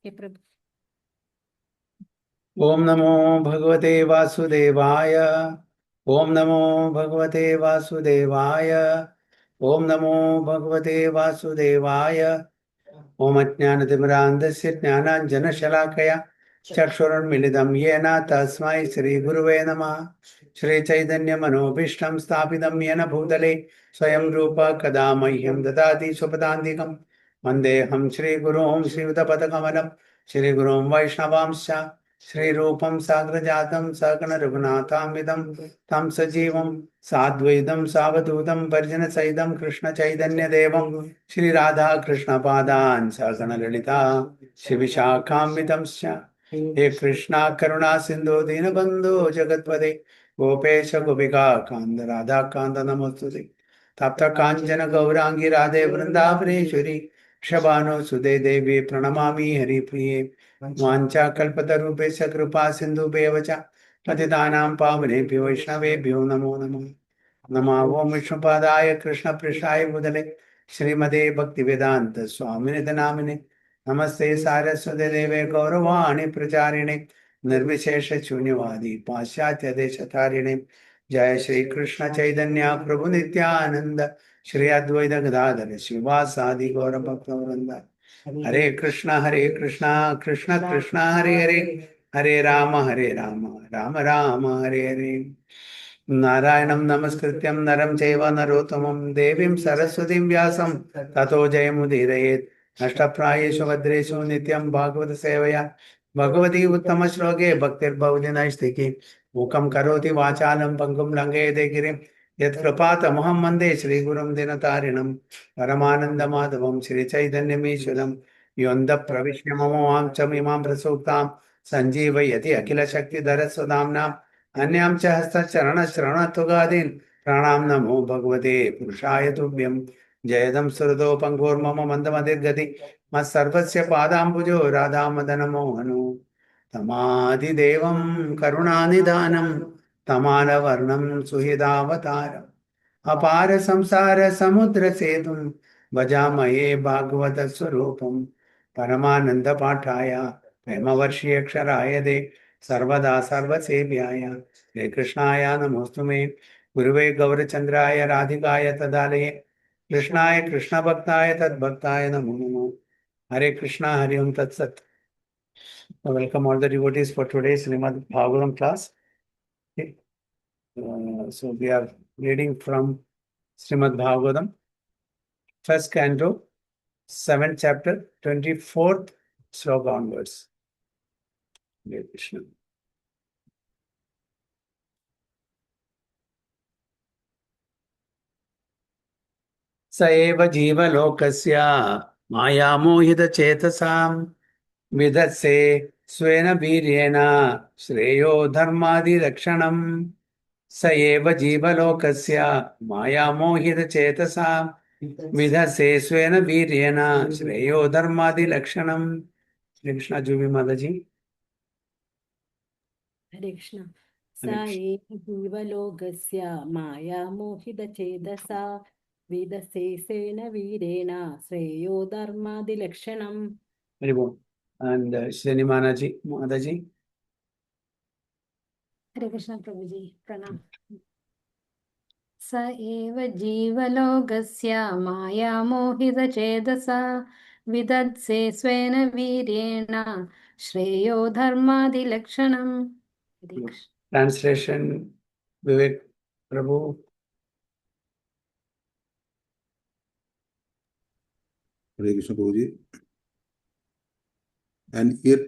Om Namo Bhagavate Vasudevaya. Om Namo Bhagavate Vasudevaya. Om Namo Bhagavate Vasudevaya. Om Ajnanatimirandasya Jnananjanashalakaya Chakshurunmilitam Yena Tasmai Shri Guruve Namah. Shri Chaitanya Manobhishtam Sthapitam Yena Bhutale Swayam Rupa Kadamahyam Dadati Swapadandikam Vandeham Shri Gurum Shri Vidapatakamanam Shri Gurum Vaishnavamscha Shri Rupam Sagrajatam Sakana Raghunathamitam Tam Sajivam Sadvaitam Savadutam Parjana Saidam Krishna Chaitanya Devam Shri Radha Krishna Padan Sakana Lalita Shivishakamitamscha He Krishna Karuna Sindhu Dinabandhu Jagatpade Gopesha Gopika Kanda Radha Kanda Namostute Tapta Kanjana Gaurangi Radhe Vrindavneshwari Shabano Sude Devi Pranamami Hari Priye Vancha Kalpatarupesha Kripa Sindhu Bevacha Patidanam Pavane Vaishnave Bhyo Namo Namo Namo Om Vishnupadaya Krishna Prishaya Budale Srimade Bhaktivedanta Swamini Namine Namaste Saraswate Deve Gauravani Pracharine Nirvishesha Chunyavadi Paschatya Deshatarine Jaya Shri Krishna Chaitanya Prabhu Nityananda Shri Advaita Gadadhara Srivasadi Gaura Bhaktavranda Hare Krishna Krishna Krishna Hare Hare Hare Rama Rama Rama Hare Hare Narayanam Namaskrityam Naram Chaiva Narottamam Devim Saraswatim Vyasam Tato Jayamudhirayet Ashtaprayeshu Vadreshu Nityam Bhagavata Sevaya Bhagavati Uttama Shloke Bhaktir Bhavadinashtiki Mukam Karoti Vachalam Pangum Lange Degirim Yat Krapata Muhammande Shri Gurum Dinatarinam Paramananda Madhavam Shri Chaitanyameswaram Yonda Pravishnamamam Chamimam Prasuktam Sanjeevayati Akila Shakti Dharaswadamnam Anyam cha hasta charana shrana tugadin pranam namo bhagavate purushaya tubhyam jayadam surado pangur mama mandamadir gati mas sarvasya padambujo radha madana mohanu tamadi devam karunanidanam tamana varnam suhidavataram apara samsara samudra sedum vajamaye bhagavata swarupam paramananda pathaya premavarshi aksharaya de सर्वदा सर्वसेव्याय श्री कृष्णाय नमोस्तु मे गुरुवे गौरचंद्राय राधिकाय तदालये कृष्णाय कृष्ण भक्ताय तद्भक्ताय नमो नमो हरे कृष्णा हरि ओम तत्सत welcome all the devotees for today's Srimad Bhagavatam class. Okay. So we are reading from Srimad Bhagavatam, first canto, 7th chapter, 24th sloka onwards. Hare Krishna. स एव जीवलोकस्य मायामोहितचेतसां विधत्से स्वेन वीर्येण श्रेयो धर्मादिरक्षणम् स एव जीवलोकस्य मायामोहितचेतसां विधत्से स्वेन वीर्येण श्रेयो धर्मादिलक्षणम्. Shri Krishna Juvi Mataji. Hare Krishna. Sa eva jivalokasya maya mohidachedasa vidase sena virena sreyo dharmadilakshanam. Very good. And Shri Mataji. Hare Krishna Prabhuji. Pranam. Sa eva jivalokasya maya mohidachedasa vidase svena virena shreyo dharmadilakshanam. Hare Krishna. Translation, Vivek Prabhu. Hare Krishna Prabhuji. And yet,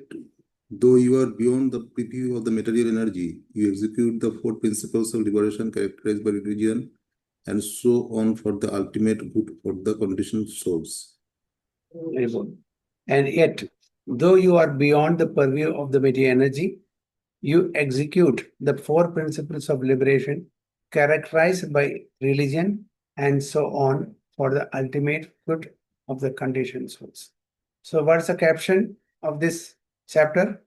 though you are beyond the preview of the material energy, you execute the four principles of liberation characterized by religion and so on for the ultimate good for the conditioned souls. Very good. And yet, though you are beyond the purview of the material energy, you execute the four principles of liberation characterized by religion and so on for the ultimate good of the conditioned souls. So, what's the caption of this chapter?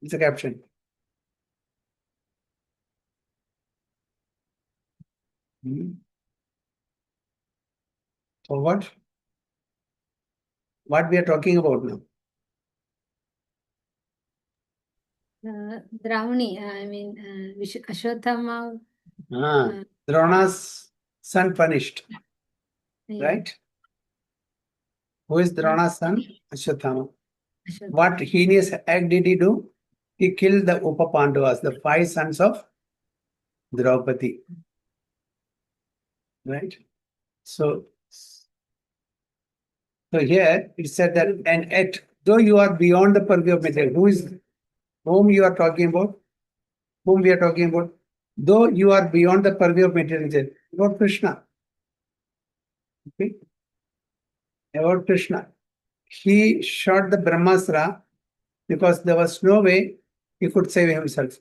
It's a caption. For what? What we are talking about now? Dravani, Ashwatthama. Drona's son punished, Yeah. right? Who is Drona's son? Ashwatthama. Ashwatthama. What heinous act did he do? He killed the Upa Pandavas, the 5 sons of Draupadi. Right? So here it said that, and yet, though you are beyond the purview of material, whom you are talking about? Whom we are talking about? Though you are beyond the purview of material, about Krishna. Okay? About Krishna. He shot the Brahmastra because there was no way he could save himself.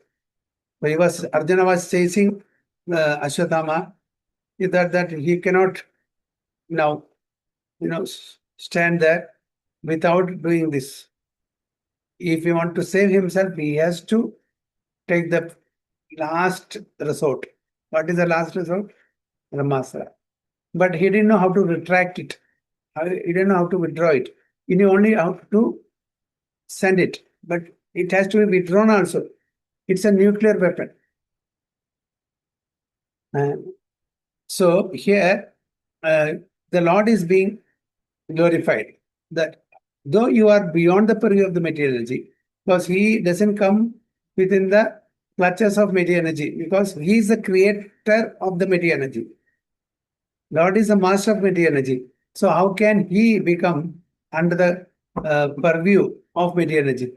So Arjuna was chasing Ashwatthama, that he cannot now, stand there without doing this. If he wants to save himself, he has to take the last resort. What is the last resort? Brahmastra. But he didn't know how to retract it. He didn't know how to withdraw it. He knew only how to send it. But it has to be withdrawn also. It's a nuclear weapon. So here, the Lord is being glorified. That though you are beyond the purview of the material energy, because he doesn't come within the clutches of material energy, because he is the creator of the material energy. Lord is the master of material energy. So how can he become under the purview of material energy?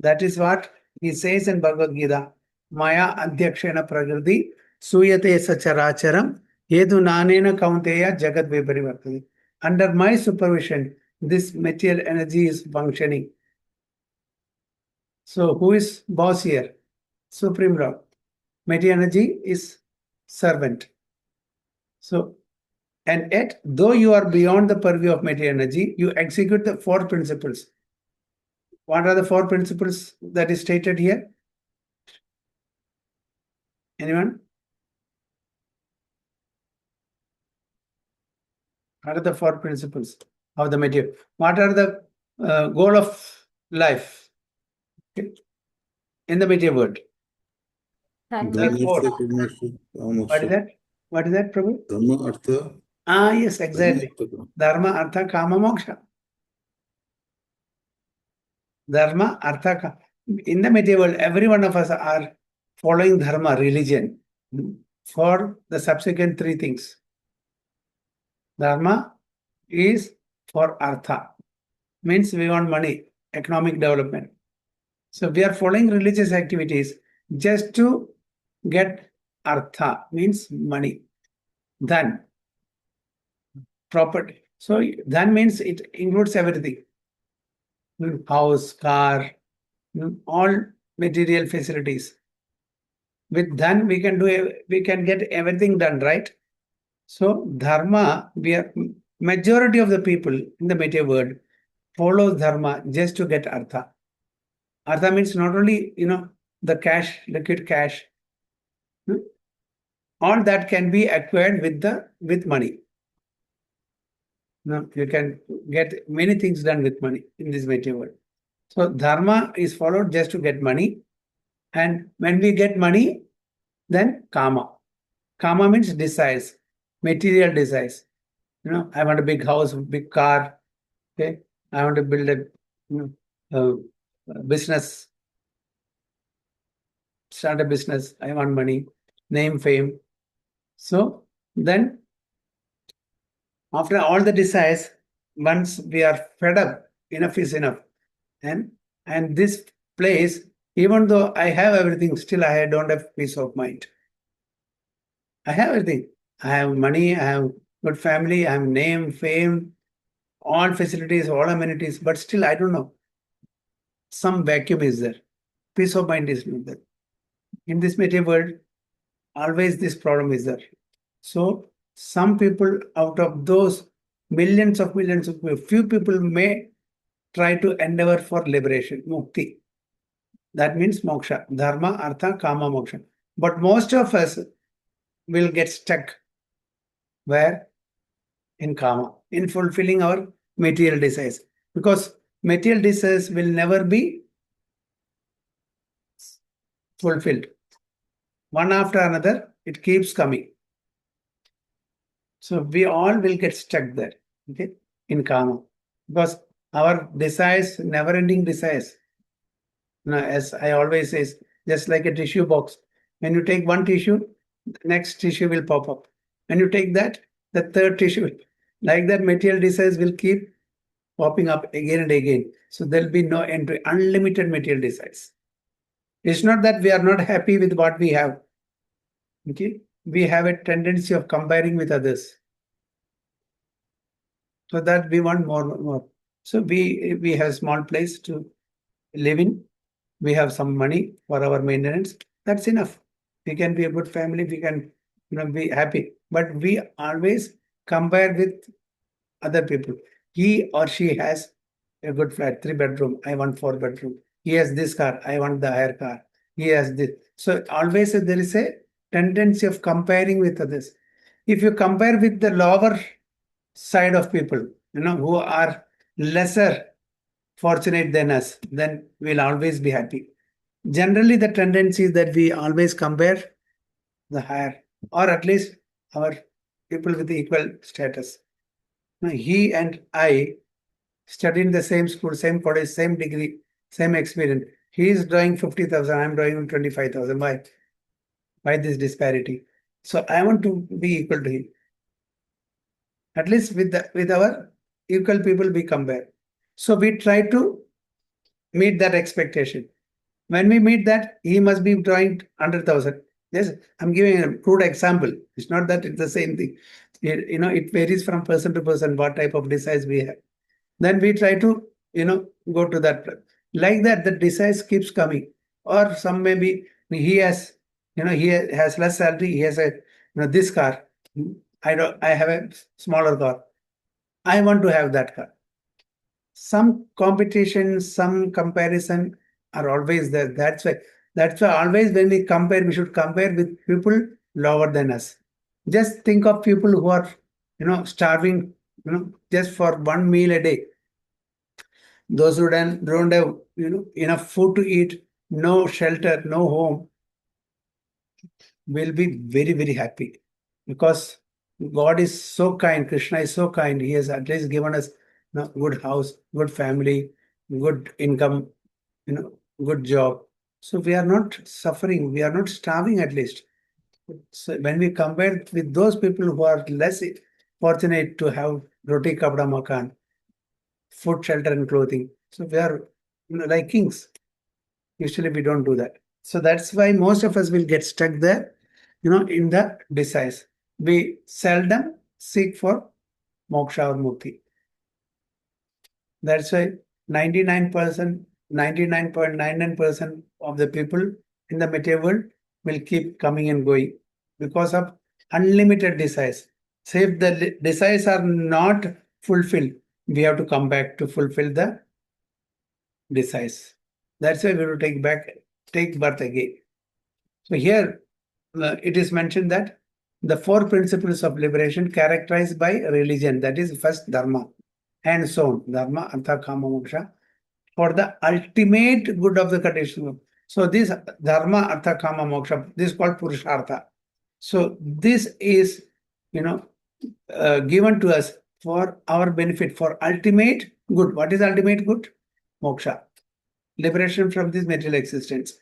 That is what he says in Bhagavad Gita. Maya adhyakshena prakriti suyate sacharacharam yedu nanena kaunteya jagat viparivartati. Under my supervision, this material energy is functioning. So who is boss here? Supreme Lord. Material energy is servant. So, and yet, though you are beyond the purview of material energy, you execute the 4 principles. What are the 4 principles that is stated here? Anyone? What are the 4 principles of the material? What are the goal of life in the material world? Dharma. What is that? What is that, Prabhu? Dharma, Artha. Yes, exactly. Dharma, Artha, Kama, Moksha. Dharma, Artha, Kama. In the material world, every one of us are following Dharma, religion, for the subsequent 3 things. Dharma is for Artha, means we want money, economic development. So we are following religious activities just to get Artha, means money. Dhan, property. So dhan means it includes everything. House, car, all material facilities. With dhan, we can get everything done, right? So dharma, majority of the people in the material world follow dharma just to get artha. Artha means not only, the cash, liquid cash. All that can be acquired with money. You can get many things done with money in this material world. So dharma is followed just to get money. And when we get money, then kama. Kama means desires, material desires. I want a big house, big car. Okay, I want to build a business, start a business. I want money, name, fame. So then, after all the desires, once we are fed up, enough is enough. And this place, even though I have everything, still I don't have peace of mind. I have everything. I have money, I have good family, I have name, fame, all facilities, all amenities, but still I don't know. Some vacuum is there. Peace of mind is not there. In this material world, always this problem is there. So some people out of those millions of people, few people may try to endeavor for liberation, mukti. That means moksha, dharma, artha, kama, moksha. But most of us will get stuck Where? In karma, in fulfilling our material desires. Because material desires will never be fulfilled. One after another, it keeps coming. So we all will get stuck there, okay, in karma. Because our desires, never-ending desires. Now, as I always say, just like a tissue box. When you take one tissue, the next tissue will pop up. When you take that, the third tissue, like that, material desires will keep popping up again and again. So there'll be no end to unlimited material desires. It's not that we are not happy with what we have. Okay, we have a tendency of comparing with others. So that we want more. So we have small place to live in. We have some money for our maintenance. That's enough. We can be a good family. We can, be happy. But we always compare with other people. He or she has a good flat, 3 bedroom. I want 4 bedroom. He has this car. I want the higher car. He has this. So always there is a tendency of comparing with others. If you compare with the lower side of people, who are lesser fortunate than us, then we'll always be happy. Generally, the tendency is that we always compare the higher, or at least our people with equal status. Now, he and I studied in the same school, same college, same degree, same experience. He is drawing 50,000, I'm drawing 25,000. Why? Why this disparity? So I want to be equal to him. At least with our equal people we compare. So we try to meet that expectation. When we meet that, he must be drawing 100,000. Yes, I'm giving a crude example. It's not that it's the same thing. It varies from person to person what type of desires we have. Then we try to, go to that. Like that, the desires keeps coming. Or some maybe he has, he has less salary. He has this car. I have a smaller car. I want to have that car. Some competition, some comparison are always there. That's why always when we compare, we should compare with people lower than us. Just think of people who are, starving, just for one meal a day. Those who don't have, enough food to eat, no shelter, no home, will be very, very happy because God is so kind. Krishna is so kind. He has at least given us good house, good family, good income, good job. So we are not suffering. We are not starving at least. So when we compare with those people who are less fortunate to have roti, kapda, makan, food, shelter, and clothing. So we are like kings. Usually we don't do that. So that's why most of us will get stuck there, in the desires. We seldom seek for moksha or mukti. That's why 99%, 99.99% of the people in the material world will keep coming and going because of unlimited desires. So if the desires are not fulfilled, we have to come back to fulfill the desires. That's why we will take birth again. So here it is mentioned that the 4 principles of liberation characterized by religion, that is first dharma, and so on, dharma, artha, kama, moksha, for the ultimate good of the condition. So this dharma, artha, kama, moksha, this is called purushartha. So this is, given to us for our benefit, for ultimate good. What is ultimate good? Moksha, liberation from this material existence.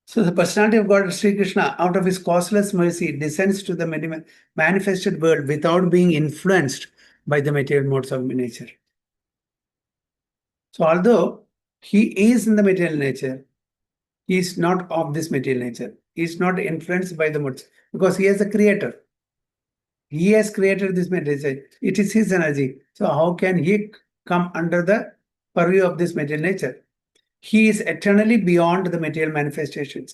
So the personality of God, Sri Krishna, out of his causeless mercy, descends to the manifested world without being influenced by the material modes of nature. So although he is in the material nature, he is not of this material nature. He is not influenced by the modes because he is a creator. He has created this material. It is his energy. So how can he come under the purview of this material nature? He is eternally beyond the material manifestations.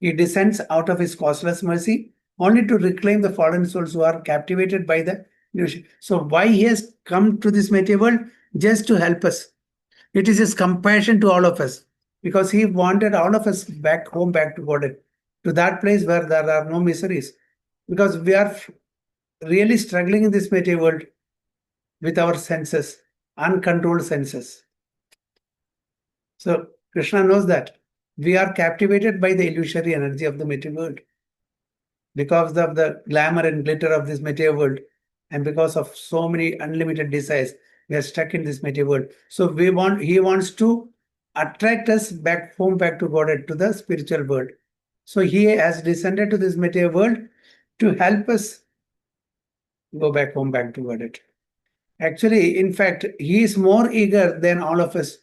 He descends out of his causeless mercy only to reclaim the fallen souls who are captivated by the illusion. So why he has come to this material world? Just to help us. It is his compassion to all of us because he wanted all of us back home, back to God, to that place where there are no miseries. because we are really struggling in this material world with our senses, uncontrolled senses. So Krishna knows that we are captivated by the illusory energy of the material world because of the glamour and glitter of this material world, and because of so many unlimited desires, we are stuck in this material world. So he wants to attract us back home, back to God, to the spiritual world. So he has descended to this material world to help us go back home, back to God. Actually, in fact, he is more eager than all of us.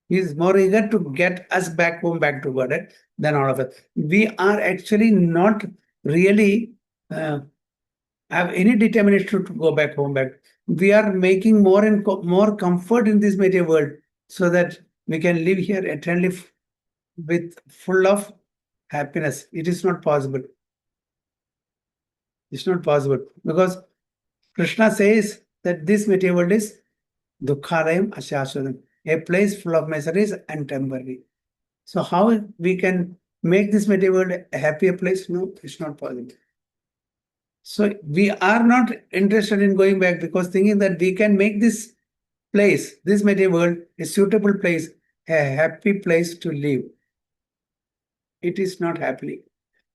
He is more eager to get us back home, back to God than all of us. We are actually not really have any determination to go back home, back. We are making more and more comfort in this material world so that we can live here eternally with full of happiness. It is not possible. It's not possible because Krishna says that this material world is dukkharayam ashashwadam, a place full of miseries and temporary. So how we can make this material world a happier place? No, it's not possible. So we are not interested in going back because thinking that we can make this place, this material world, a suitable place, a happy place to live. It is not happening.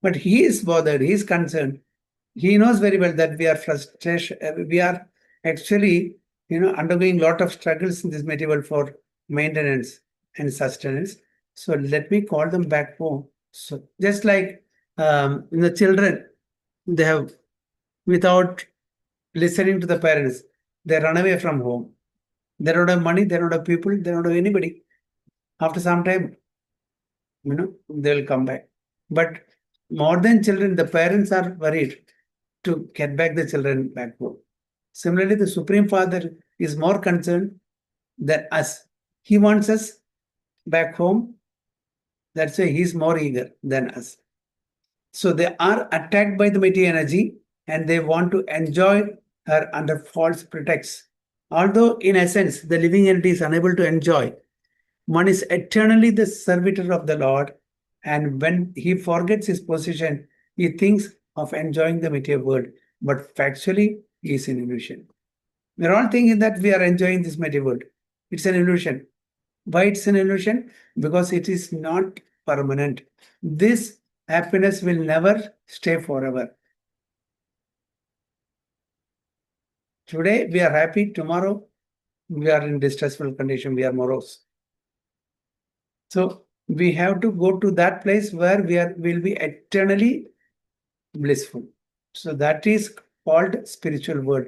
But he is bothered, he is concerned. He knows very well that we are frustration, we are actually, undergoing a lot of struggles in this material world for maintenance and sustenance. So let me call them back home. So just like the children, they have, without listening to the parents, they run away from home. They don't have money, they don't have people, they don't have anybody. After some time, they'll come back. But more than children, the parents are worried to get back the children back home. Similarly, the Supreme Father is more concerned than us. He wants us back home. That's why he's more eager than us. So they are attacked by the material energy and they want to enjoy her under false pretexts. Although, in essence, the living entity is unable to enjoy, one is eternally the servitor of the Lord, and when he forgets his position, he thinks of enjoying the material world, but factually, he is in illusion. We're all thinking that we are enjoying this material world. It's an illusion. Why it's an illusion? Because it is not permanent. This happiness will never stay forever. Today we are happy, tomorrow we are in distressful condition, we are morose. So we have to go to that place where will be eternally blissful. So that is called spiritual world.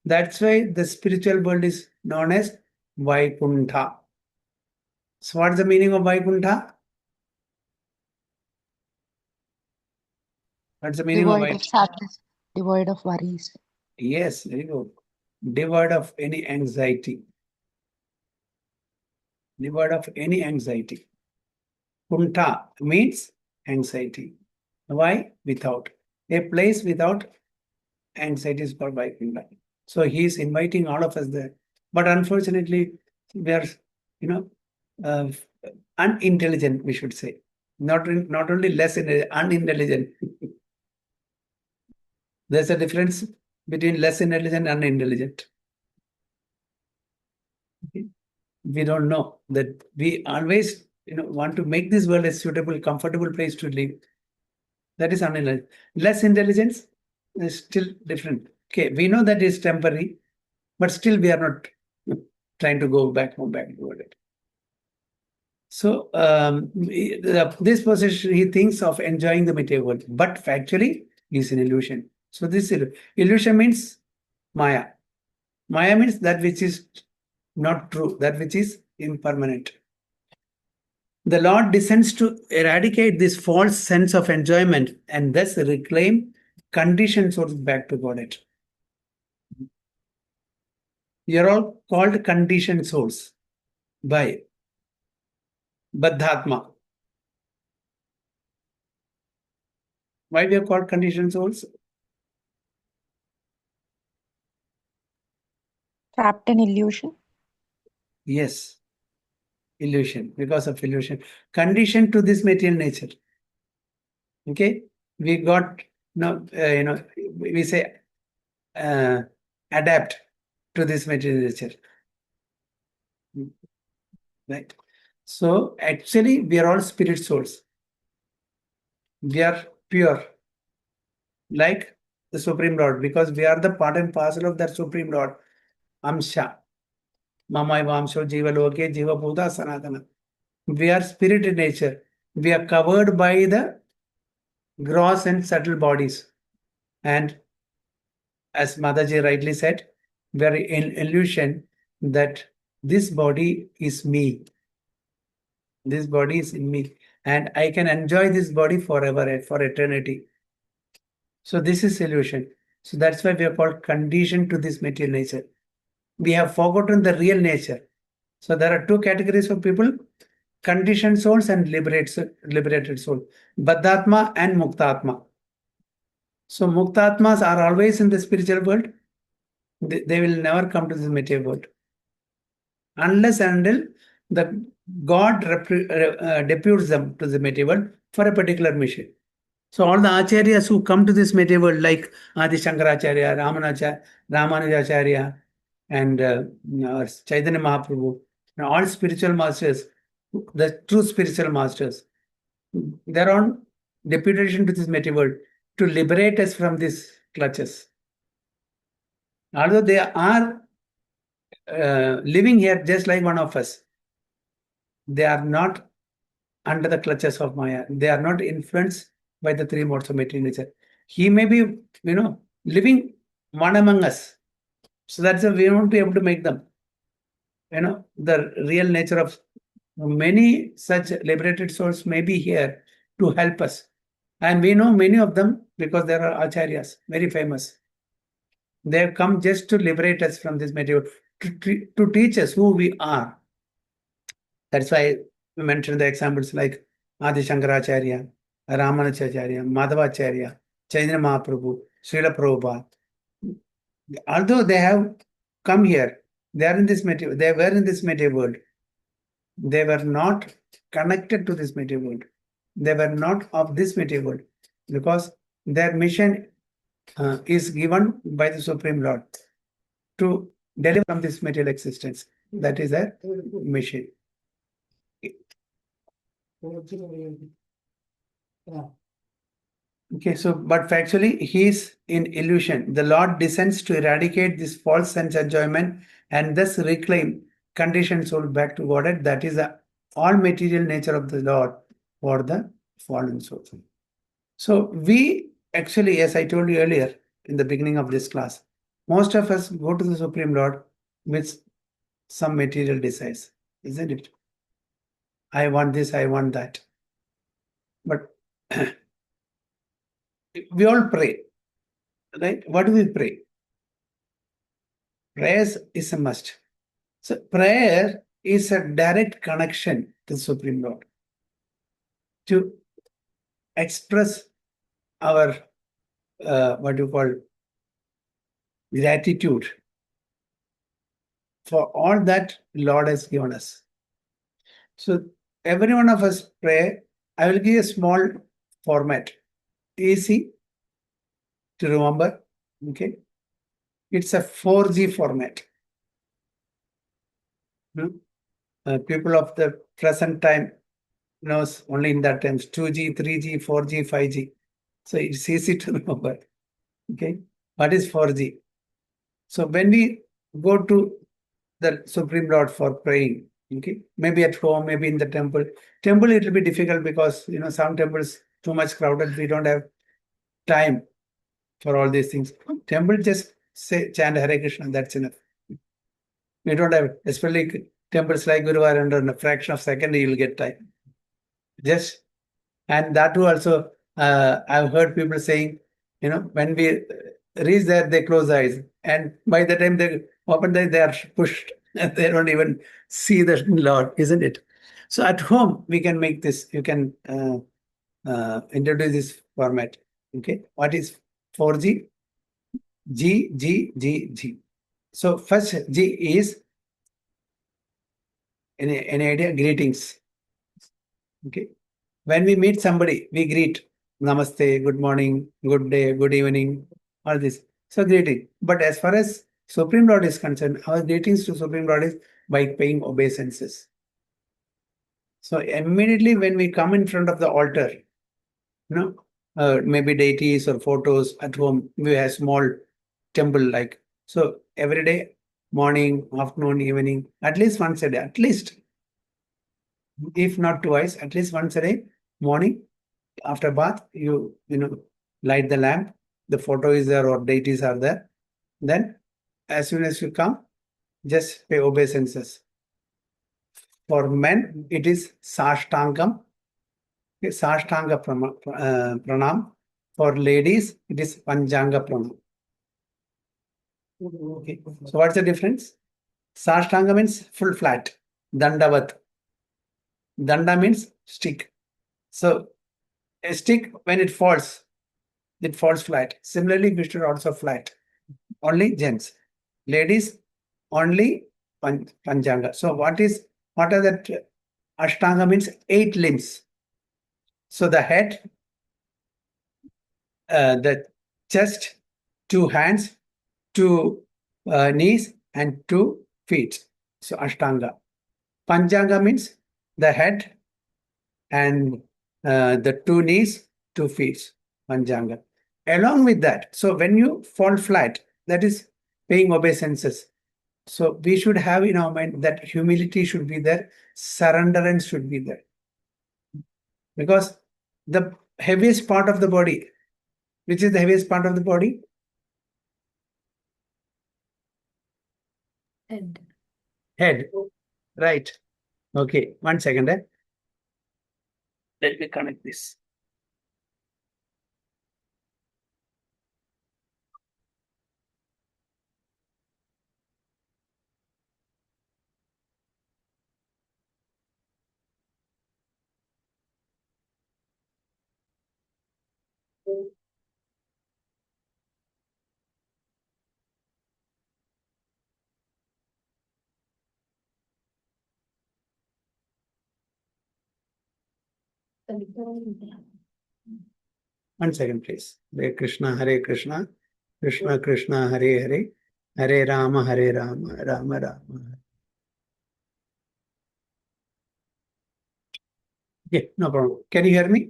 That's why the spiritual world is known as Vaikuntha. So what's the meaning of Vaikuntha? What's the meaning of Devoid of sadness, devoid of worries. Yes, very good. Devoid of any anxiety. Devoid of any anxiety. Kunta means anxiety. Why? Without. A place without anxiety is called Vaikuntha. So he is inviting all of us there. But unfortunately, we are, uh, unintelligent, we should say. Not only less unintelligent. There's a difference between less intelligent and unintelligent. Okay? We don't know that we always want to make this world a suitable, comfortable place to live. That is unintelligent. Less intelligence is still different. Okay, we know that is temporary, but still we are not trying to go back home, back toward it. So this position, he thinks of enjoying the material world, but factually is an illusion. So this illusion means Maya. Maya means that which is not true, that which is impermanent. The Lord descends to eradicate this false sense of enjoyment and thus reclaim conditioned souls back to Godhead. You are all called conditioned souls by Baddhatma. Why we are called conditioned souls? Trapped in illusion. Yes, illusion, because of illusion. Conditioned to this material nature. Okay? we got, we say, adapt to this material nature. Right. So actually, we are all spirit souls. We are pure, like the Supreme Lord, because we are the part and parcel of that Supreme Lord. Amsha. Mamai Vamsho Jiva Loke Jiva Bhuta Sanatana. We are spirit in nature. We are covered by the gross and subtle bodies. And as Mataji rightly said, we are in illusion that this body is me. This body is in me. And I can enjoy this body forever and for eternity. So this is illusion. So that's why we are called conditioned to this material nature. We have forgotten the real nature. So there are two categories of people: conditioned souls and liberated soul. Baddhatma and Muktatma. So Muktatmas are always in the spiritual world. They will never come to this material world. Unless and until the God deputes them to the material world for a particular mission. So all the acharyas who come to this material world, like Adi Shankaracharya, Ramanujacharya, and Chaitanya Mahaprabhu, all spiritual masters, the true spiritual masters, they're on deputation to this material world to liberate us from these clutches. Although they are living here just like one of us, they are not under the clutches of Maya. They are not influenced by the three modes of material nature. He may be, living one among us. So that's why we won't be able to make them. The real nature of many such liberated souls may be here to help us. And we know many of them because there are acharyas, very famous. They have come just to liberate us from this material, to teach us who we are. That's why we mentioned the examples like Adi Shankaracharya, Ramanujacharya, Madhavacharya, Chaitanya Mahaprabhu, Srila Prabhupada. Although they have come here, they were in this material world. They were not connected to this material world. They were not of this material world because their mission is given by the Supreme Lord to deliver from this material existence. That is their mission. Okay, so but factually, he is in illusion. The Lord descends to eradicate this false sense enjoyment and thus reclaim conditioned soul back to Godhead. That is the all material nature of the Lord for the fallen soul. So we actually, as I told you earlier in the beginning of this class, most of us go to the Supreme Lord with some material desires, isn't it? I want this, I want that. But we all pray, right? What do we pray? Prayer is a must. So prayer is a direct connection to the Supreme Lord to express our gratitude for all that Lord has given us. So every one of us pray. I will give a small format, easy to remember. Okay, it's a 4G format. People of the present time knows only in that terms 2G, 3G, 4G, 5G. So it's easy to remember. Okay, what is 4G? So when we go to the Supreme Lord for praying, okay, maybe at home, maybe in the temple. Temple it will be difficult because some temples too much crowded. We don't have time for all these things. Temple just say chant Hare Krishna. That's enough. We don't have, especially temples like Guruvar, under a fraction of second you will get time. Just, and that too also, I've heard people saying, when we reach there, they close the eyes, and by the time they open the eyes, they are pushed. They don't even see the Lord, isn't it? So at home, we can make this. You can introduce this format. Okay, what is 4G? G, G, G, G. So first G is any idea? Greetings. Okay. When we meet somebody, we greet. Namaste, good morning, good day, good evening, all this. So greeting. But as far as Supreme Lord is concerned, our greetings to Supreme Lord is by paying obeisances. So immediately when we come in front of the altar, maybe deities or photos at home, we have small temple like. So every day, morning, afternoon, evening, at least once a day, at least, if not twice, at least once a day, morning, after bath, you light the lamp, the photo is there or deities are there. Then as soon as you come, just pay obeisances. For men, it is Sashtangam, Sashtanga pranam. For ladies, it is Panchanga pranam. Okay. So what's the difference? Sashtanga means full flat. Dandavat. Danda means stick. So a stick, when it falls flat. Similarly, we should also flat. Only gents. Ladies, only Panchanga. So what are that? Ashtanga means 8 limbs. So the head, the chest, 2 hands, 2 knees, and 2 feet. So Ashtanga. Panchanga means the head and the 2 knees, 2 feet. Panchanga. Along with that, so when you fall flat, that is paying obeisances. So we should have in our mind that humility should be there, surrenderance should be there. Because the heaviest part of the body, which is the heaviest part of the body? Head. Head. Right. Okay. 1 second. Let me connect this. One second, please. Hare Krishna, Krishna Krishna, Hare Hare, Hare Rama, Rama Rama. Okay, no problem. Can you hear me?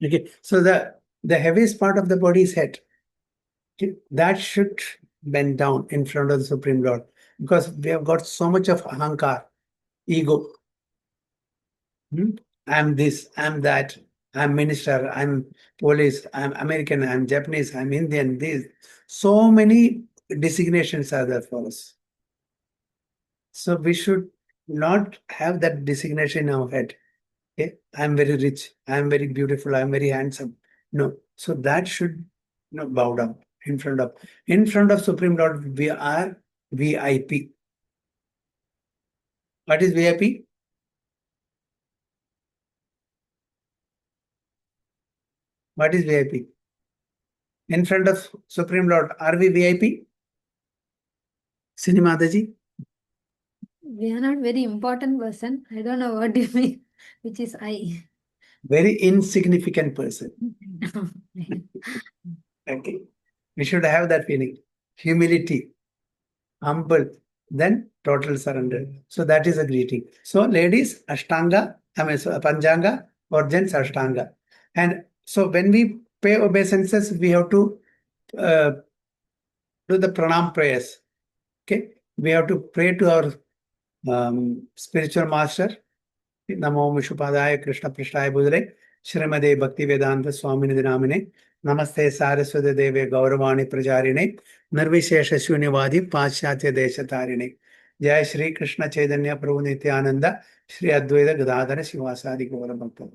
Okay, so the heaviest part of the body is head. Okay, that should bend down in front of the Supreme Lord because we have got so much of ahankar, ego. I'm this, I'm that, I'm minister, I'm police, I'm American, I'm Japanese, I'm Indian, this. So many designations are there for us. So we should not have that designation in our head. Okay, I'm very rich, I'm very beautiful, I'm very handsome. No, so that should bow down in front of Supreme Lord. We are VIP. What is VIP? What is VIP? In front of Supreme Lord, are we VIP? Sinimadaji? We are not very important person. I don't know what you mean, which is I. Very insignificant person. Okay. We should have that feeling. Humility, humble, then total surrender. So that is a greeting. So ladies, Ashtanga, Panchanga, or gents, Ashtanga. And so when we pay obeisances, we have to do the pranam prayers. Okay. We have to pray to our spiritual master. Namo Mishupadaya Krishna Prishtaya Budre Shrimade Bhakti Vedanta Swamini Dinamine Namaste Saraswati Deve Gauravani Prajarine Nirvishesha Shunyavadi Paschatya Deshatarine Jai Shri Krishna Chaitanya Prabhu Nityananda Shri Advaita Gadadhara Sivasadi Gaura Bhakta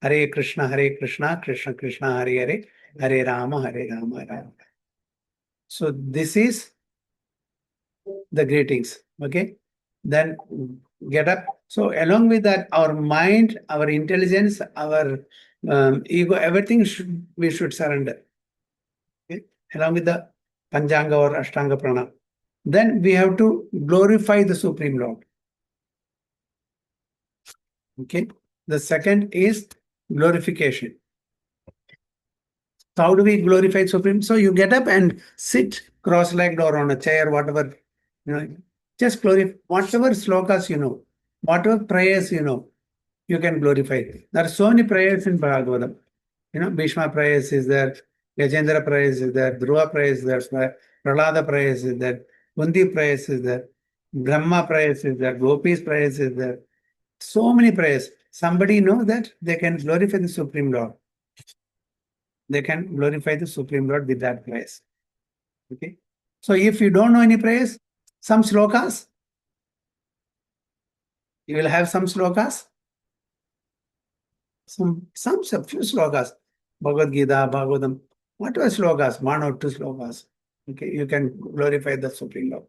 Hare Krishna Krishna Krishna Hare Hare Hare Rama Rama. So this is the greetings. Okay. Then get up. So along with that, our mind, our intelligence, our ego, everything we should surrender. Okay? Along with the Panchanga or Ashtanga Prana. Then we have to glorify the Supreme Lord. Okay. The second is glorification. So how do we glorify Supreme? So you get up and sit cross-legged or on a chair, whatever, just glorify whatever slokas whatever prayers you can glorify. There are so many prayers in Bhagavatam. Bhishma prayers is there, Gajendra prayers is there, Dhruva prayers is there, Prahlada prayers is there, Kundi prayers is there, Brahma prayers is there, Gopis prayers is there. So many prayers. Somebody know that they can glorify the Supreme Lord. They can glorify the Supreme Lord with that praise. Okay. So if you don't know any prayers, some slokas, you will have some slokas. Some few slokas. Bhagavad Gita, Bhagavatam, whatever slokas, 1 or 2 slokas. Okay, you can glorify the Supreme Lord.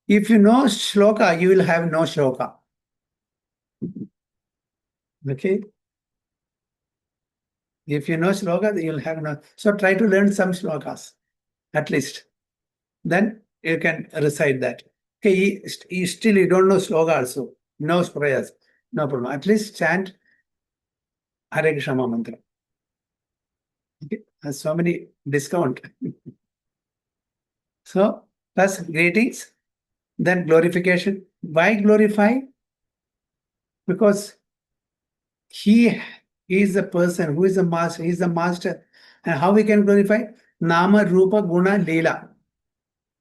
If you know shloka, you will have no shloka. Okay. If you know shloka, you'll have no. So try to learn some shlokas, at least. Then you can recite that. Okay, still you don't know shloka also, no prayers, no problem. At least chant Hare Krishna mantra. Okay, has so many discount. So first greetings, then glorification. Why glorify? Because he is the person who is the master. He is the master. And how we can glorify? Nama, Rupa, Guna, Leela.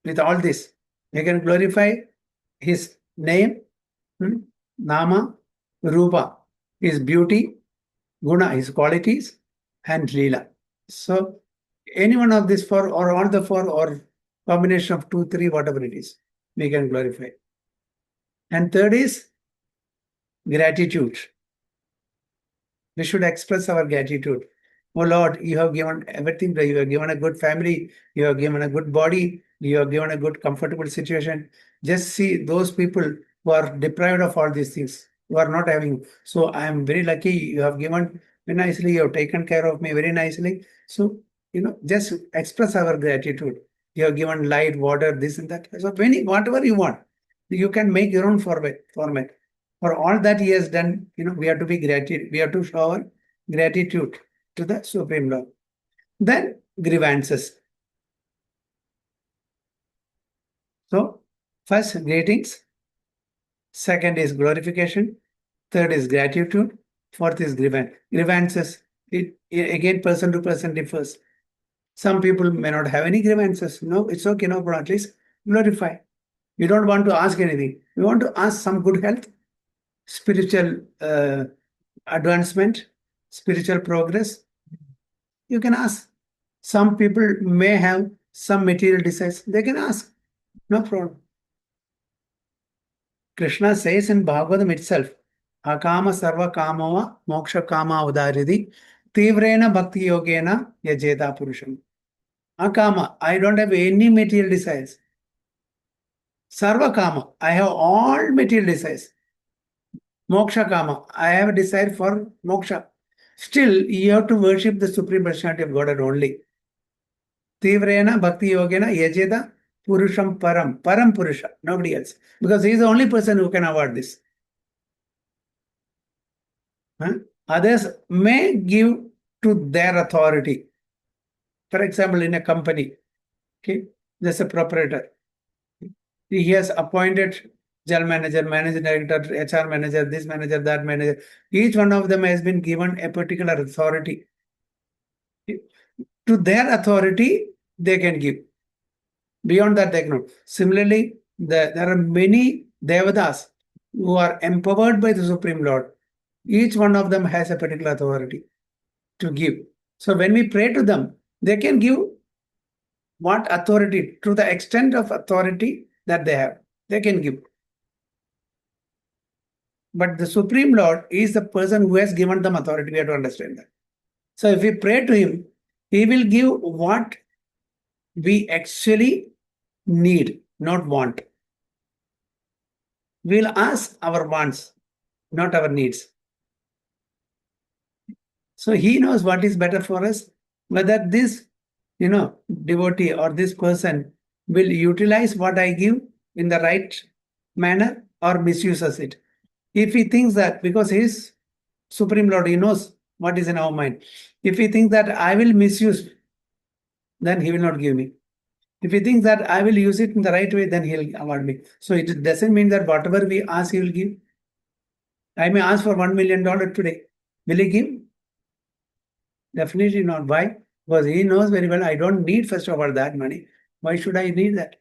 With all this, we can glorify his name, Nama, Rupa, his beauty, Guna, his qualities, and Leela. So, any one of these 4, or all the 4, or combination of 2, 3, whatever it is, we can glorify. And third is gratitude. We should express our gratitude. Oh Lord, you have given everything. You have given a good family. You have given a good body. You have given a good, comfortable situation. Just see those people who are deprived of all these things, who are not having. So I am very lucky. You have given very nicely. You have taken care of me very nicely. So, just express our gratitude. You have given light, water, this and that. So whatever you want, you can make your own format. For all that he has done, we have to be gratitude. We have to show our gratitude to the Supreme Lord. Then grievances. So first greetings, second is glorification, third is gratitude, fourth is grievances. It again, person to person differs. Some people may not have any grievances. No, it's okay, no problem. At least glorify. You don't want to ask anything. You want to ask some good health, spiritual advancement, spiritual progress. You can ask. Some people may have some material desires. They can ask. No problem. Krishna says in Bhagavatam itself, Akama sarva kamava moksha kama udaridi tivrena bhakti yogena yajeta purusham. Akama, I don't have any material desires. Sarva kama, I have all material desires. Moksha kama, I have a desire for moksha. Still, you have to worship the Supreme Personality of Godhead only. Tivrena bhakti yogena yajeta purusham param. Param purusha, nobody else. Because he is the only person who can award this. Others may give to their authority. For example, in a company, okay, there's a proprietor. He has appointed general manager, managing director, HR manager, this manager, that manager. Each one of them has been given a particular authority. To their authority, they can give. Beyond that, they cannot. Similarly, there are many devatas who are empowered by the Supreme Lord. Each one of them has a particular authority to give. So when we pray to them, they can give what authority, to the extent of authority that they have. They can give. But the Supreme Lord is the person who has given them authority. We have to understand that. So if we pray to him, he will give what we actually need, not want. We'll ask our wants, not our needs. So he knows what is better for us, whether this, devotee or this person will utilize what I give in the right manner or misuses it. If he thinks that because he is Supreme Lord, he knows what is in our mind. If he thinks that I will misuse, then he will not give me. If he thinks that I will use it in the right way, then he'll award me. So it doesn't mean that whatever we ask, he will give. I may ask for $1 million today. Will he give? Definitely not. Why? Because he knows very well I don't need first of all that money. Why should I need that?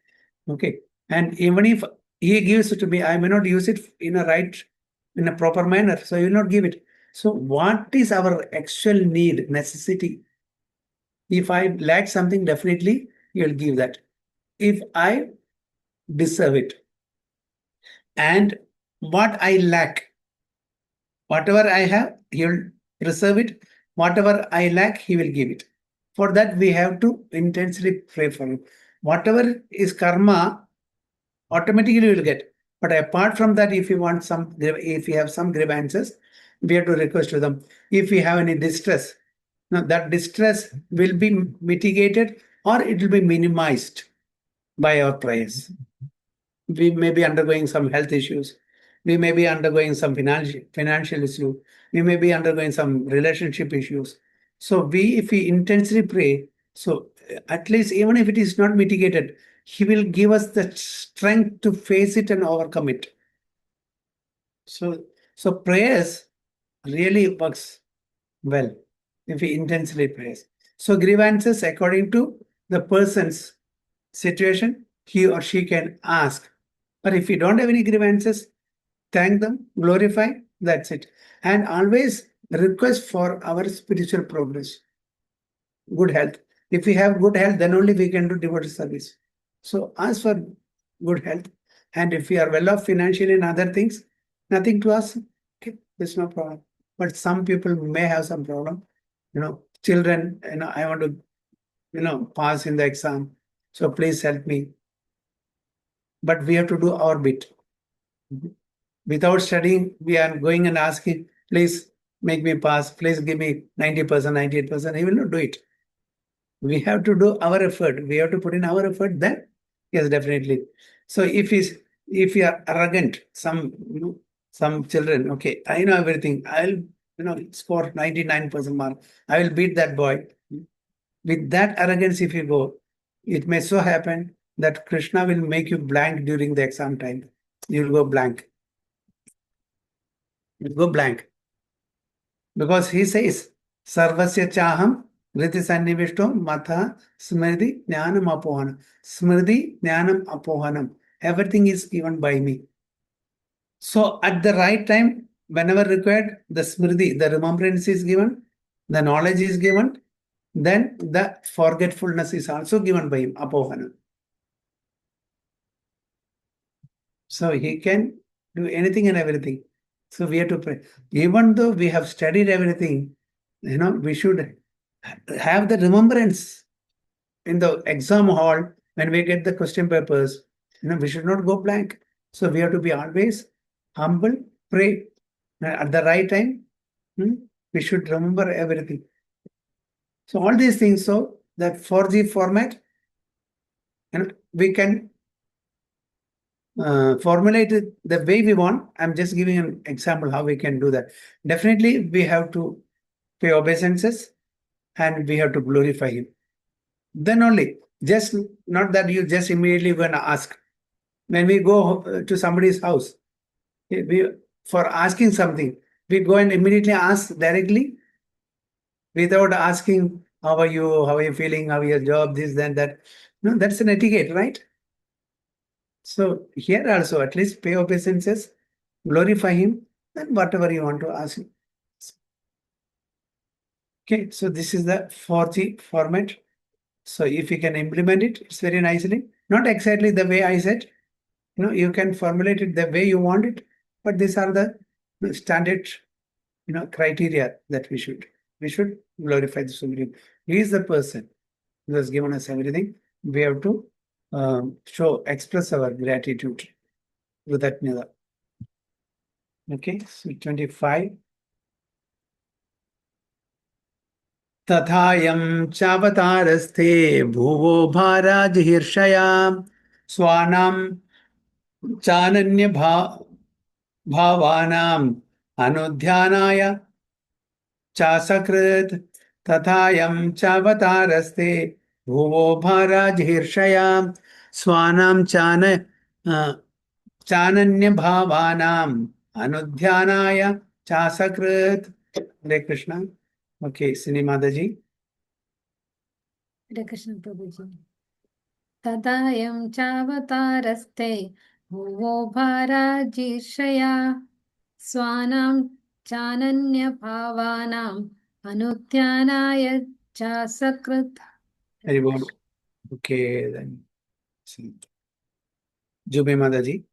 Okay. And even if he gives it to me, I may not use it in a proper manner. So he will not give it. So what is our actual need, necessity? If I lack something, definitely he will give that. If I deserve it. And what I lack, whatever I have, he will preserve it. Whatever I lack, he will give it. For that, we have to intensely pray for him. Whatever is karma, automatically you will get. But apart from that, if you have some grievances, we have to request to them. If we have any distress, now that distress will be mitigated or it will be minimized by our prayers. We may be undergoing some health issues. We may be undergoing some financial issue. We may be undergoing some relationship issues. So if we intensely pray, so at least even if it is not mitigated, he will give us the strength to face it and overcome it. So prayers really works well if we intensely pray. So grievances, according to the person's situation, he or she can ask. But if we don't have any grievances, thank them, glorify, that's it. And always request for our spiritual progress, good health. If we have good health, then only we can do devotee service. So ask for good health. And if we are well off financially and other things, nothing to ask. Okay, there's no problem. But some people may have some problem. Children, I want to, pass in the exam. So please help me. But we have to do our bit. Without studying, we are going and asking, please make me pass, please give me 90%, 98%. He will not do it. We have to do our effort. We have to put in our effort, then yes, definitely. So if we are arrogant, some children, okay, I know everything. I'll score 99% mark. I will beat that boy. With that arrogance, if you go, it may so happen that Krishna will make you blank during the exam time. You'll go blank. You'll go blank. Because he says, Sarvasya Chaham Riti Sannivishto Matha Smriti Jnanam Apohanam. Smriti Jnanam Apohanam. Everything is given by me. So at the right time, whenever required, the Smriti, the remembrance is given, the knowledge is given, then the forgetfulness is also given by him, Apohanam. So he can do anything and everything. So we have to pray. Even though we have studied everything, we should have the remembrance in the exam hall when we get the question papers. We should not go blank. So we have to be always humble, pray. At the right time, we should remember everything. So all these things, so that 4G format, and we can formulate it the way we want. I'm just giving an example how we can do that. Definitely, we have to pay obeisances and we have to glorify him. Then only, just not that you just immediately going to ask. When we go to somebody's house, for asking something, we go and immediately ask directly without asking, how are you feeling, how is your job, this, then, that. No, that's an etiquette, right? So here also, at least pay obeisances, glorify him, and whatever you want to ask him. Okay, so this is the 4G format. So if you can implement it, it's very nicely. Not exactly the way I said. You can formulate it the way you want it, but these are the standard, criteria that we should glorify the Supreme. He is the person who has given us everything. We have to express our gratitude with that nila. Okay, so 25. Tathayam chavataraste bhuvo bharaj hirshaya swanam chananya bhavanam anudhyanaya चासकृत् तथायं चावतारस्ते भुवो भाराजहीर्षयां स्वानां चानन्यभावानाम् अनुध्यानाय चासकृत्. Hare Krishna. Okay, Sinimadaji. Hare Krishna Prabhuji. तदायं चावतारस्ते भुवो भाराजीर्षया स्वानां चानन्यभावानाम् अनुध्यानाय चासकृत्. Very good. Okay, then. Jube Madaji.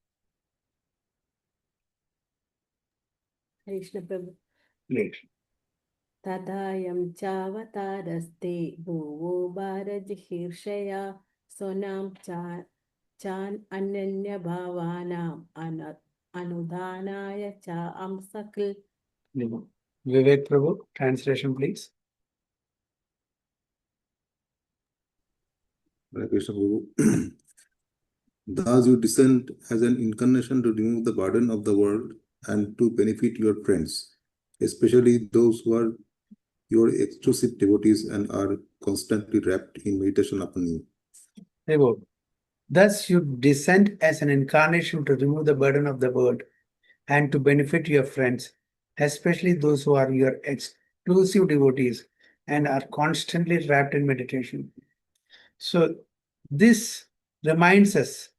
Krishna Prabhu Great. तदायं चावतारस्ते भुवो भारजहीर्षया स्वनां Chanu अनन्यभावानाम् अनुदानाय च अंसकृ. Vivek Prabhu, translation please. Hare Krishna Prabhu. Thus you descend as an incarnation to remove the burden of the world and to benefit your friends, especially those who are your exclusive devotees and are constantly wrapped in meditation upon you. Very good. Thus you descend as an incarnation to remove the burden of the world and to benefit your friends, especially those who are your exclusive devotees and are constantly wrapped in meditation. So this reminds us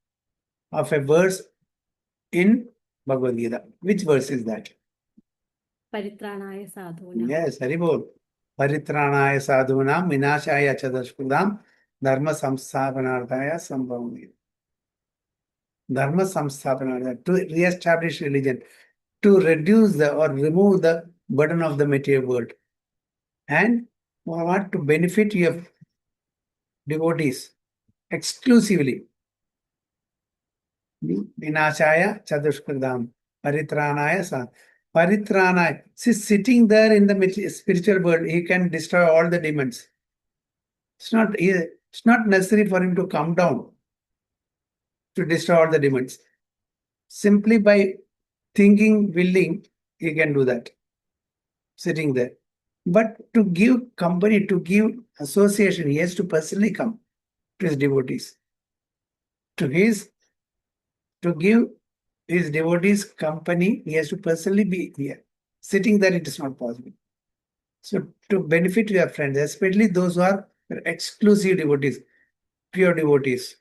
of a verse in Bhagavad Gita. Which verse is that? परित्राणाय साधूनां. Yes, Haribol. Paritranaya sadhunam vinashaya chadaspudam dharma samsthapanarthaya sambhavami. Dharma samsthapanarthaya, to re-establish religion, to reduce or remove the burden of the material world, and what, to benefit your devotees exclusively. Vinashaya chatushkridam paritranaya sa. Paritranaya. See, sitting there in the spiritual world, he can destroy all the demons. It's not necessary for him to come down to destroy all the demons. Simply by thinking, willing, he can do that. Sitting there. But to give company, to give association, he has to personally come to his devotees. To give his devotees company, he has to personally be here. Sitting there, it is not possible. So to benefit your friends, especially those who are exclusive devotees, pure devotees,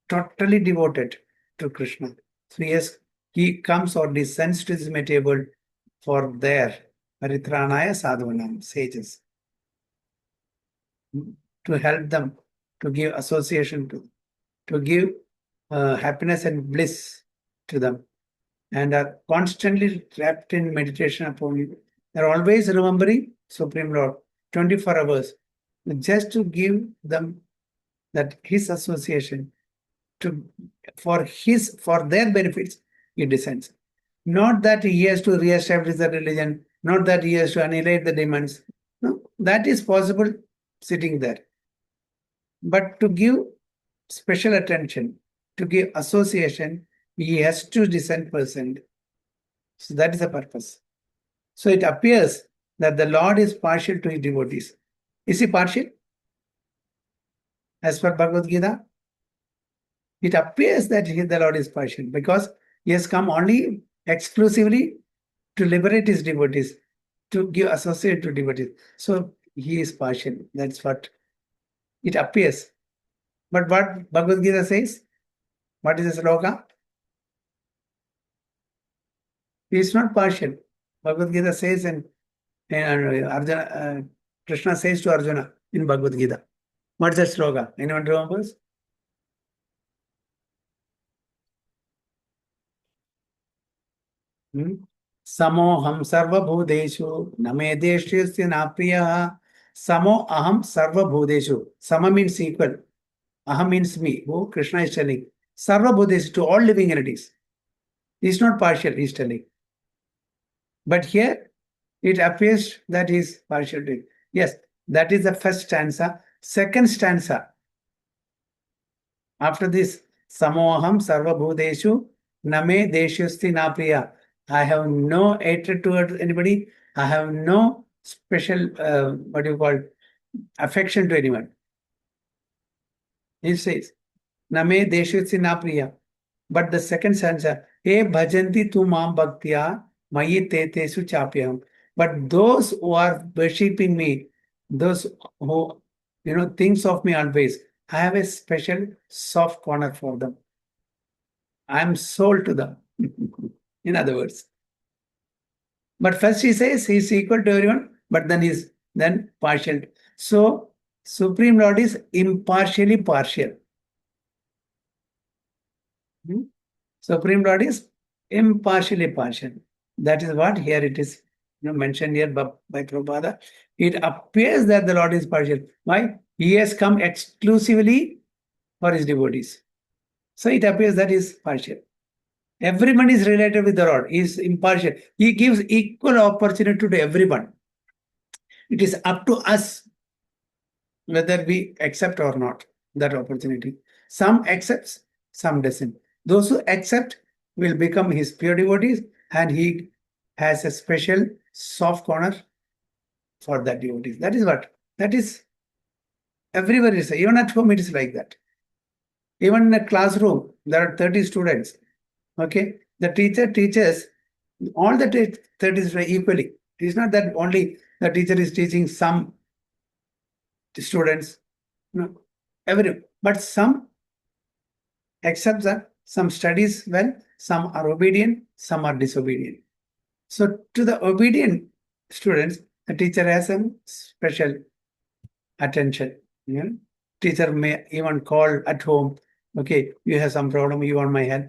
totally devoted to Krishna. So yes, he comes or descends to this material world for their paritranaya sadhuvanam, sages, to help them, to give association to give happiness and bliss to them, and are constantly wrapped in meditation upon you. They're always remembering Supreme Lord 24 hours, just to give them that his association, for their benefits, he descends. Not that he has to re-establish the religion, not that he has to annihilate the demons. No, that is possible sitting there. But to give special attention, to give association, he has to descend person. So that is the purpose. So it appears that the Lord is partial to his devotees. Is he partial? As per Bhagavad Gita, it appears that the Lord is partial because he has come only exclusively to liberate his devotees, to give associate to devotees. So he is partial. That's what it appears. But what Bhagavad Gita says, what is the sloka? He is not partial. Bhagavad Gita says, and Arjuna, Krishna says to Arjuna in Bhagavad Gita. What is the sloka? Anyone remembers? Samoham sarvabhudeshu name deshyasya napriyaha. Samo aham sarvabhudeshu. Sama means equal. Aham means me. Who Krishna is telling. Sarvabhudeshu, to all living entities. He is not partial, he is telling. But here it appears that he is partial to it. Yes, that is the first stanza. Second stanza. After this, Samoham sarvabhudeshu name deshyasti napriya. I have no hatred towards anybody. I have no special, what do you call, affection to anyone. He says, Name Deshutsi na priya. But the second stanza, E bhajanti tu mam bhaktya mayi te tesu chapyam. But those who are worshipping me, those who thinks of me always, I have a special soft corner for them. I am sold to them. In other words. But first he says he is equal to everyone, but then he's then partial. So Supreme Lord is impartially partial. Supreme Lord is impartially partial. That is what here it is mentioned here by Prabhupada. It appears that the Lord is partial. Why? He has come exclusively for his devotees. So it appears that he is partial. Everyone is related with the Lord. He is impartial. He gives equal opportunity to everyone. It is up to us whether we accept or not that opportunity. Some accepts, some doesn't. Those who accept will become his pure devotees, and he has a special soft corner for that devotees. That is what? That is everywhere is. Even at home it is like that. Even in a classroom, there are 30 students. Okay, the teacher teaches all the 30 students equally. It is not that only the teacher is teaching some students, no, everyone. But some accept that, some studies well, some are obedient, some are disobedient. So to the obedient students, the teacher has some special attention. Teacher may even call at home, okay, you have some problem, you want my help.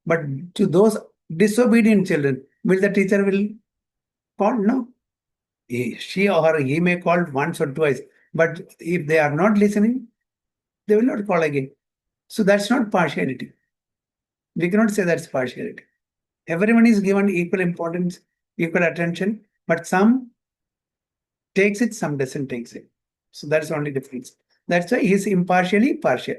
But to those disobedient children, will the teacher will call? No. She or he may call once or twice, but if they are not listening, they will not call again. So that's not partiality. We cannot say that's partiality. Everyone is given equal importance, equal attention, but some takes it, some doesn't take it. So that's the only difference. That's why he is impartially partial.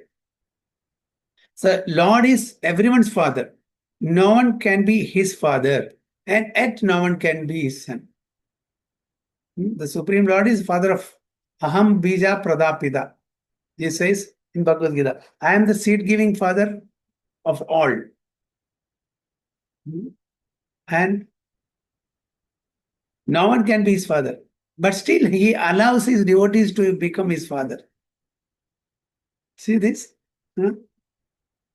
So Lord is everyone's father. No one can be his father, and yet no one can be his son. The Supreme Lord is father of Aham Bija Pradapida. He says in Bhagavad Gita, I am the seed-giving father of all. And no one can be his father. But still he allows his devotees to become his father. See this? What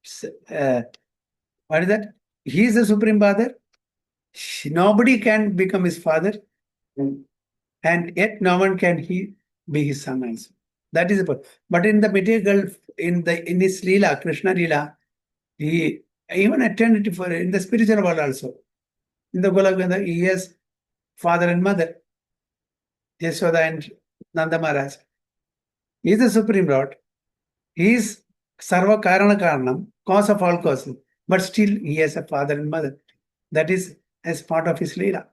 is that? He is the Supreme Father. Nobody can become his father. And yet no one can be his son also. That is the point. But in the material, in his Leela, Krishna Leela, he even attended in the spiritual world also. In the Golaganda, he has father and mother, Yashoda and Nanda Maharaj. He is the Supreme Lord. He is Sarva Karana Karanam, cause of all causes. But still he has a father and mother. That is as part of his Leela.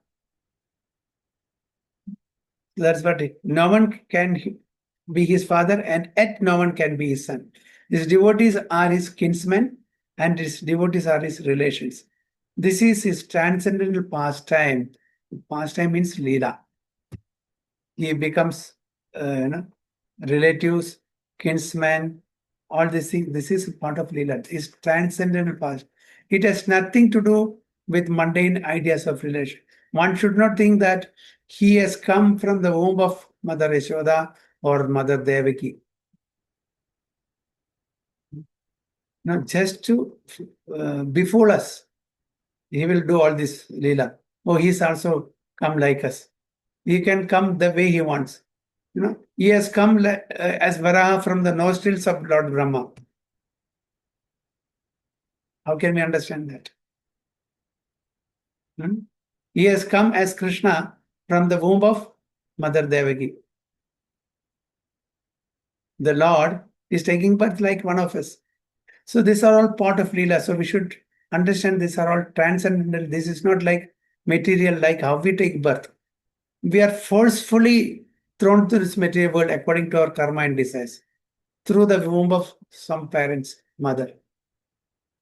That's what no one can be his father, and yet no one can be his son. His devotees are his kinsmen, and his devotees are his relations. This is his transcendental pastime. Pastime means Leela. He becomes relatives, kinsmen, all these things. This is part of Leela. It's transcendental past. It has nothing to do with mundane ideas of relation. One should not think that he has come from the womb of Mother Yashoda or Mother Devaki. Now, just to befool us, he will do all this Leela. Oh, he's also come like us. He can come the way he wants. He has come as Varaha from the nostrils of Lord Brahma. How can we understand that? He has come as Krishna from the womb of Mother Devaki. The Lord is taking birth like one of us. So these are all part of Leela. So we should understand these are all transcendental. This is not like material, like how we take birth. We are forcefully thrown to this material world according to our karma and desires through the womb of some parents, mother,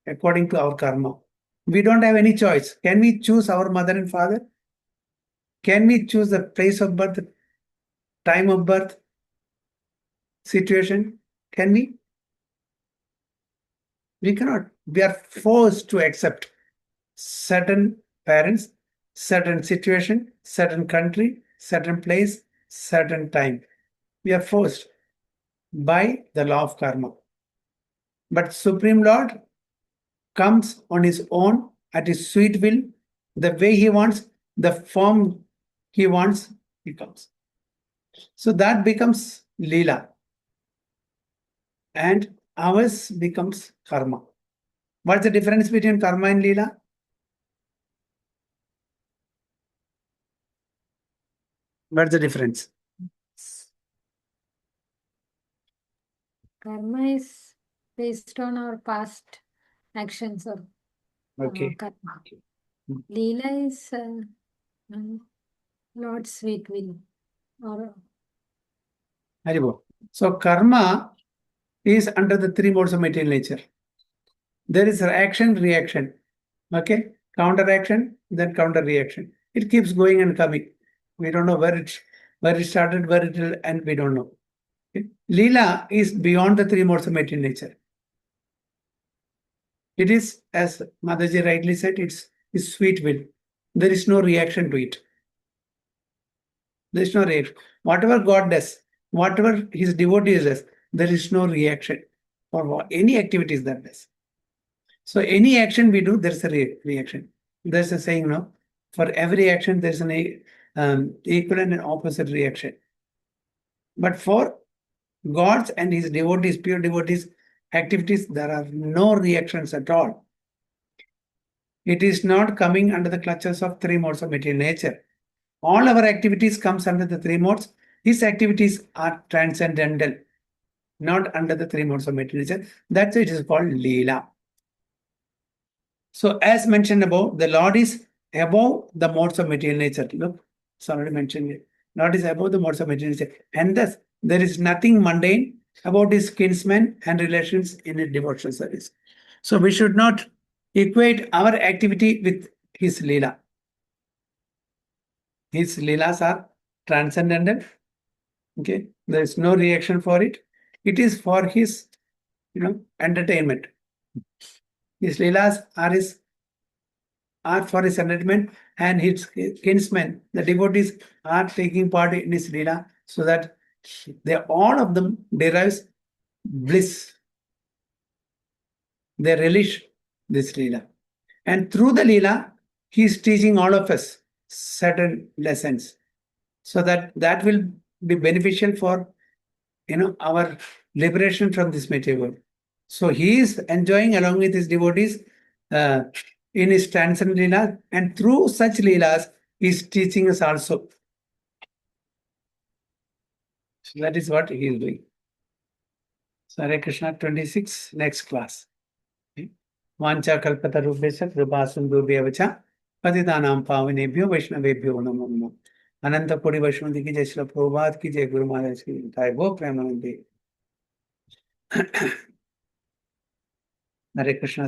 according to our karma. We don't have any choice. Can we choose our mother and father? Can we choose the place of birth? time of birth, situation? Can we? We cannot. We are forced to accept certain parents, certain situation, certain country, certain place, certain time. We are forced by the law of karma. But Supreme Lord comes on his own at his sweet will, the way he wants, the form he wants, he comes. So that becomes Leela. And ours becomes karma. What's the difference between karma and Leela? What's the difference? Karma is based on our past actions or Okay. karma. Hmm. Leela is Lord's sweet will. Or Haribol. So karma is under the three modes of material nature. There is action, reaction. Okay. Counter action, then counter reaction. It keeps going and coming. We don't know where it started, where it will end, we don't know. Okay. Leela is beyond the three modes of material nature. It is, as Mataji rightly said, it's sweet will. There is no reaction to it. There is no reaction. Whatever God does, whatever his devotees does, there is no reaction for any activities that does. So any action we do, there's a reaction. There's a saying, no, for every action, there's an equivalent and opposite reaction. But for God's and his devotees, pure devotees, activities, there are no reactions at all. It is not coming under the clutches of three modes of material nature. All our activities comes under the three modes. His activities are transcendental, not under the three modes of material nature. That's why it is called Leela. So as mentioned above, the Lord is above the modes of material nature. Look, it's already mentioned here. Lord is above the modes of material nature. And thus, there is nothing mundane about his kinsmen and relations in a devotional service. So we should not equate our activity with his Leela. His Leelas are transcendental. Okay, there is no reaction for it. It is for his, entertainment. His Leelas are for his entertainment, and his kinsmen, the devotees, are taking part in his Leela, so that all of them derives bliss. They relish this Leela. And through the Leela, he is teaching all of us certain lessons, so that will be beneficial for our liberation from this material world. So he is enjoying along with his devotees in his transcendent Leela, and through such Leelas, he is teaching us also. So that is what he is doing. So Hare Krishna 26, next class. Vancha kalpata rubesha kripa sindhubhyavacha patitanam pavanebhyo vaishnavebhyo namo namo. Ananta Kodi Vaishnava ki jai, Srila Prabhupada ki jai, Guru Maharaj ki jai, Go Premanande. Hare Krishna.